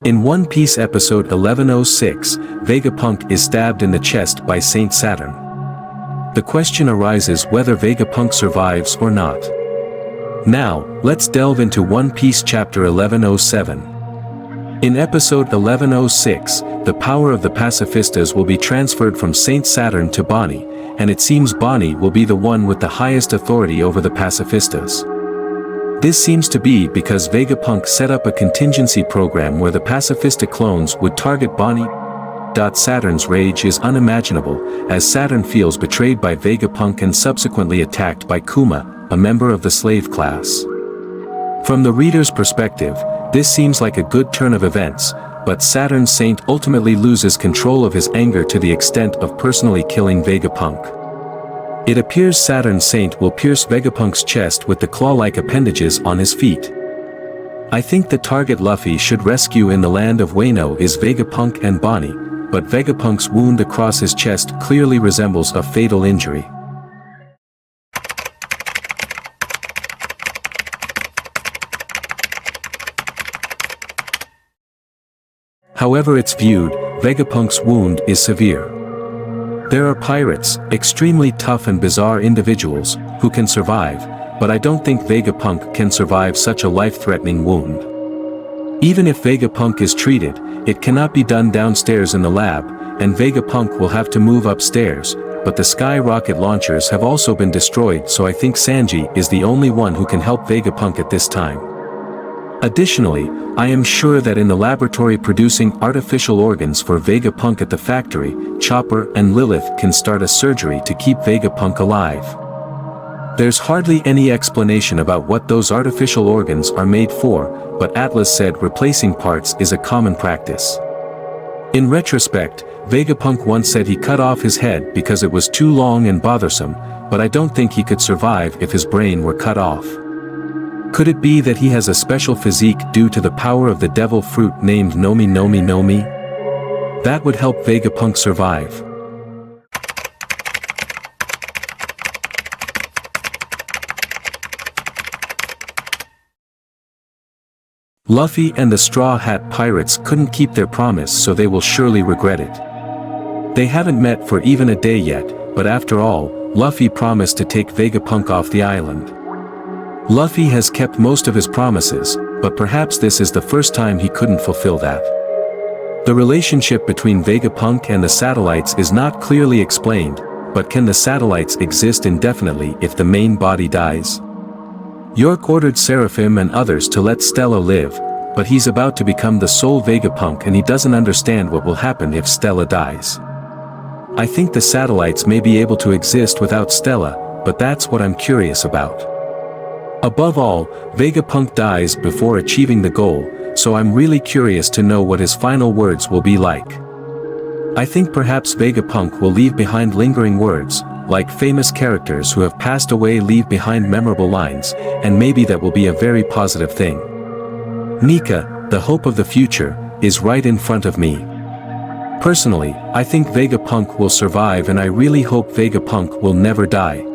In One Piece episode 1106, Vegapunk is stabbed in the chest by Saint Saturn. The question arises whether Vegapunk survives or not. Now, let's delve into One Piece chapter 1107. In episode 1106, the power of the pacifistas will be transferred from Saint Saturn to Bonnie, and it seems Bonnie will be the one with the highest authority over the pacifistas. This seems to be because Vegapunk set up a contingency program where the pacifista clones would target Bonnie. Saturn's rage is unimaginable, as Saturn feels betrayed by Vegapunk and subsequently attacked by Kuma, a member of the slave class. From the reader's perspective, this seems like a good turn of events, but Saturn's Saint ultimately loses control of his anger to the extent of personally killing Vegapunk. It appears Saturn's Saint will pierce Vegapunk's chest with the claw-like appendages on his feet. I think the target Luffy should rescue in the land of Wano is Vegapunk and Bonnie, but Vegapunk's wound across his chest clearly resembles a fatal injury. However it's viewed, Vegapunk's wound is severe. There are pirates, extremely tough and bizarre individuals, who can survive, but I don't think Vegapunk can survive such a life-threatening wound. Even if Vegapunk is treated, it cannot be done downstairs in the lab, and Vegapunk will have to move upstairs, but the sky rocket launchers have also been destroyed, so I think Sanji is the only one who can help Vegapunk at this time. Additionally, I am sure that in the laboratory producing artificial organs for Vegapunk at the factory, Chopper and Lilith can start a surgery to keep Vegapunk alive. There's hardly any explanation about what those artificial organs are made for, but Atlas said replacing parts is a common practice. In retrospect, Vegapunk once said he cut off his head because it was too long and bothersome, but I don't think he could survive if his brain were cut off. Could it be that he has a special physique due to the power of the devil fruit named Nomi Nomi Nomi? That would help Vegapunk survive. Luffy and the Straw Hat Pirates couldn't keep their promise, so they will surely regret it. They haven't met for even a day yet, but after all, Luffy promised to take Vegapunk off the island. Luffy has kept most of his promises, but perhaps this is the first time he couldn't fulfill that. The relationship between Vegapunk and the satellites is not clearly explained, but can the satellites exist indefinitely if the main body dies? York ordered Seraphim and others to let Stella live, but he's about to become the sole Vegapunk and he doesn't understand what will happen if Stella dies. I think the satellites may be able to exist without Stella, but that's what I'm curious about. Above all, Vegapunk dies before achieving the goal, so I'm really curious to know what his final words will be like. I think perhaps Vegapunk will leave behind lingering words, like famous characters who have passed away leave behind memorable lines, and maybe that will be a very positive thing. Nika, the hope of the future, is right in front of me. Personally, I think Vegapunk will survive and I really hope Vegapunk will never die.